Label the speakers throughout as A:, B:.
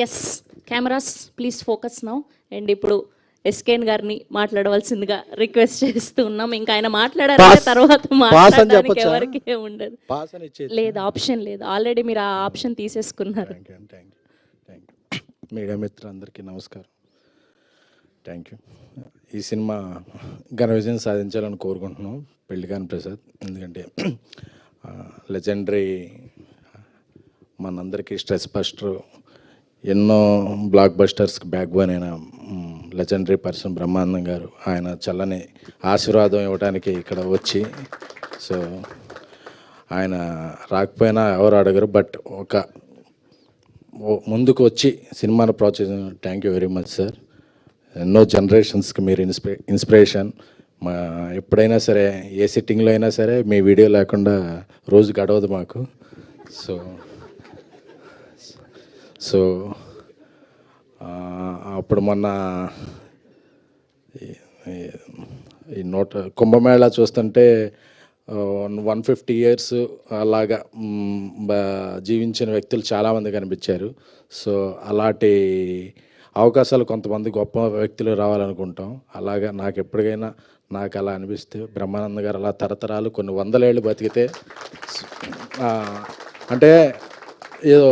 A: Yes, cameras please focus now. And ఇప్పుడు ఎస్కేన్ గారిని మాట్లాడవలసిందిగా రిక్వెస్ట్ చేస్తూ ఉన్నాం. ఇంకా ఆయన మాట్లాడారంటే తర్వాత మాట్లాడడానికి ఎవరికి ఉండదు. లేదు, ఆప్షన్ లేదు, ఆల్రెడీ మీరు ఆ ఆప్షన్ తీసేసుకున్నారు.
B: మీడియా మిత్రులందరికీ నమస్కారం. Thank you. ఈ సినిమా ఘన విజయం సాధించాలని కోరుకుంటున్నాం పెళ్లికాని ప్రసాద్. ఎందుకంటే లెజెండరీ, మనందరికీ స్ట్రెస్ బస్టర్, ఎన్నో బ్లాక్ బస్టర్స్కి బ్యాక్ బోన్ అయిన లెజెండరీ పర్సన్ బ్రహ్మానందం గారు, ఆయన చల్లని ఆశీర్వాదం ఇవ్వడానికి ఇక్కడ వచ్చి, సో ఆయన రాకపోయినా ఎవరు అడగరు, బట్ ఒక ముందుకు వచ్చి సినిమాను ప్రోత్సహించిన thank you very much sir. ఎన్నో జనరేషన్స్కి మీరు ఇన్స్పిరేషన్. మా ఎప్పుడైనా సరే, ఏ సిట్టింగ్లో అయినా సరే మీ వీడియో లేకుండా రోజు గడవదు మాకు. సో అప్పుడు మొన్న ఈ కుంభమేళా చూస్తుంటే 150 years అలాగా జీవించిన వ్యక్తులు చాలామంది కనిపించారు. సో అలాంటి అవకాశాలు కొంతమంది గొప్ప వ్యక్తులు రావాలనుకుంటాం. అలాగా నాకు ఎప్పటికైనా నాకు అలా అనిపిస్తే, బ్రహ్మానంద గారు అలా తరతరాలు కొన్ని 100 ఏళ్ళు బతికితే, అంటే ఏదో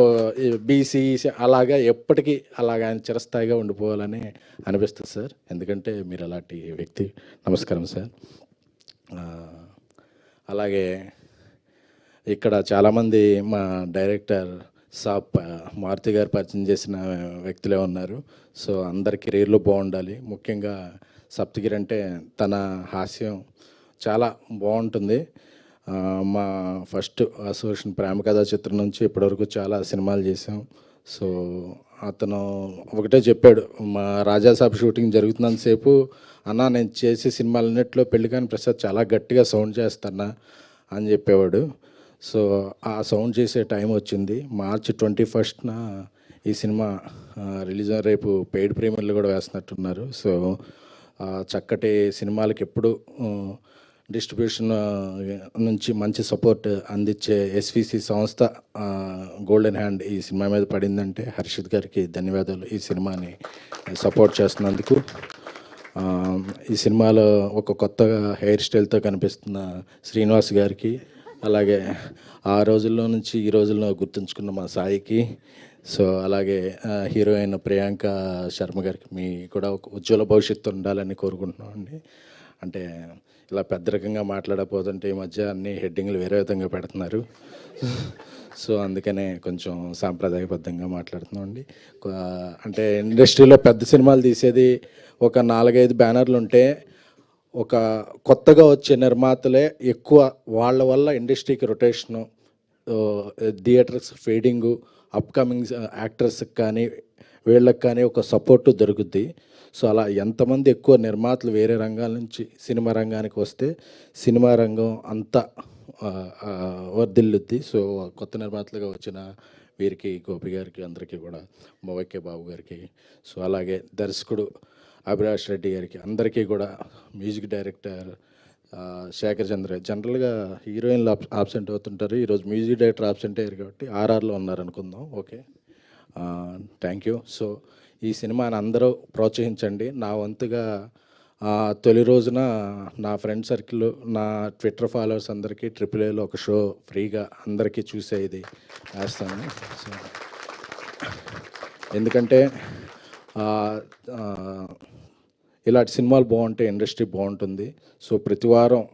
B: బీసీ అలాగా ఎప్పటికీ అలాగా ఆయన చిరస్థాయిగా ఉండిపోవాలని అనిపిస్తుంది సార్. ఎందుకంటే మీరు అలాంటి వ్యక్తి. నమస్కారం సార్. అలాగే ఇక్కడ చాలామంది మా డైరెక్టర్ సాబ్ మారుతి గారు పరిచయం చేసిన వ్యక్తులే ఉన్నారు. సో అందరి కెరీర్లు బాగుండాలి. ముఖ్యంగా సప్తగిరి అంటే తన హాస్యం చాలా బాగుంటుంది. మా ఫస్ట్ అసోసియేషన్ ప్రేమ కథా చిత్రం నుంచి ఇప్పటివరకు చాలా సినిమాలు చేసాం. సో అతను ఒకటే చెప్పాడు, మా రాజాసాబ్ షూటింగ్ జరుగుతున్నంతసేపు, అన్న నేను చేసే సినిమాలన్నింటిలో పెళ్లికాని ప్రసాద్ చాలా గట్టిగా సౌండ్ చేస్తానా అని చెప్పేవాడు. సో ఆ సౌండ్ చేసే టైం వచ్చింది. March 21st ఈ సినిమా రిలీజ్. రేపు పెయిడ్ ప్రీమియర్లు కూడా వేస్తున్నట్టున్నారు. సో చక్కటి సినిమాలకి ఎప్పుడు డిస్ట్రిబ్యూషన్ నుంచి మంచి సపోర్ట్ అందించే ఎస్విసి సంస్థ గోల్డెన్ హ్యాండ్ ఈ సినిమా మీద పడిందంటే హర్షిత్ గారికి ధన్యవాదాలు. ఈ సినిమాని సపోర్ట్ చేస్తున్నందుకు. ఈ సినిమాలో ఒక కొత్తగా హెయిర్ స్టైల్తో కనిపిస్తున్న శ్రీనివాస్ గారికి, అలాగే ఆ రోజుల్లో నుంచి ఈ రోజుల్లో గుర్తుంచుకున్న మా సాయికి, సో అలాగే హీరోయిన్ ప్రియాంక శర్మ గారికి, మీ కూడా ఒక ఉజ్వల భవిష్యత్తు ఉండాలని కోరుకుంటున్నాం అండి. అంటే ఇలా పెద్ద రకంగా మాట్లాడకపోతుంటే ఈ మధ్య అన్ని హెడ్డింగ్లు వేరే విధంగా పెడుతున్నారు. సో అందుకనే కొంచెం సాంప్రదాయబద్ధంగా మాట్లాడుతున్నాం అండి. అంటే ఇండస్ట్రీలో పెద్ద సినిమాలు తీసేది ఒక 4-5 బ్యానర్లు ఉంటే, ఒక కొత్తగా వచ్చే నిర్మాతలే ఎక్కువ. వాళ్ళ వల్ల ఇండస్ట్రీకి రొటేషను, థియేటర్స్ ఫీడింగు, అప్కమింగ్ యాక్టర్స్కి కానీ వీళ్ళకి కానీ ఒక సపోర్టు దొరుకుద్ది. సో అలా ఎంతమంది ఎక్కువ నిర్మాతలు వేరే రంగాల నుంచి సినిమా రంగానికి వస్తే సినిమా రంగం అంతా వర్ధిల్లుద్ది. సో కొత్త నిర్మాతలుగా వచ్చిన వీరికి, గోపి గారికి, అందరికీ కూడా, మొవైకే బాబు గారికి, సో అలాగే దర్శకుడు అభిలాష్ రెడ్డి గారికి, అందరికీ కూడా, మ్యూజిక్ డైరెక్టర్ శేఖర్ చంద్ర. జనరల్గా హీరోయిన్లు ఆబ్సెంట్ అవుతుంటారు, ఈరోజు మ్యూజిక్ డైరెక్టర్ ఆబ్సెంట్ అయ్యారు కాబట్టి RRలో ఉన్నారనుకుందాం. Okay, thank you. సో ఈ సినిమాని అందరూ ప్రోత్సహించండి. నా వంతుగా తొలి రోజున నా ఫ్రెండ్ సర్కిల్, నా ట్విట్టర్ ఫాలోవర్స్ అందరికీ AAAలో ఒక షో ఫ్రీగా అందరికీ చూసే ఇది వేస్తాను. సో ఎందుకంటే ఇలాంటి సినిమాలు బాగుంటే ఇండస్ట్రీ బాగుంటుంది. సో ప్రతి వారం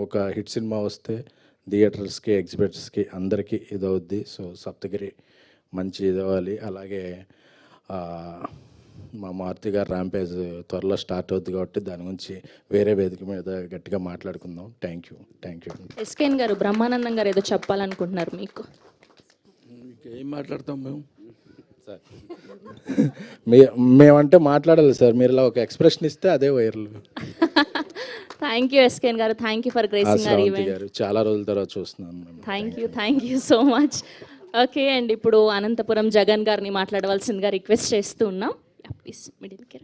B: ఒక హిట్ సినిమా వస్తే థియేటర్స్కి, ఎగ్జిబిటర్స్కి అందరికీ ఇదవుద్ది. సో సప్తగిరి మంచి ఇదవ్వాలి. అలాగే మా మారుతి గారు ర్యాంపేజ్ త్వరలో స్టార్ట్ అవుద్ది కాబట్టి దాని గురించి వేరే వేదిక మీద గట్టిగా మాట్లాడుకుందాం. Thank you.
A: ఎస్కేన్ గారు, బ్రహ్మానందం గారు ఏదో చెప్పాలనుకుంటున్నారు. మీకు
C: ఏం మాట్లాడతాం మేము
B: సార్? మేమంటే మాట్లాడాలి సార్, మీరు ఇలా ఒక ఎక్స్ప్రెషన్ ఇస్తే అదే వైరల్.
A: థ్యాంక్ యూ ఎస్కేన్ గారు, thank you for gracing our event.
B: చాలా రోజుల తర్వాత చూస్తున్నాను.
A: Thank you so much. Okay, and ఇప్పుడు అనంతపురం జగన్ గారిని మాట్లాడవలసిందిగా రిక్వెస్ట్ చేస్తూ ఉన్నాం. ప్లీజ్ మిడిల్కి.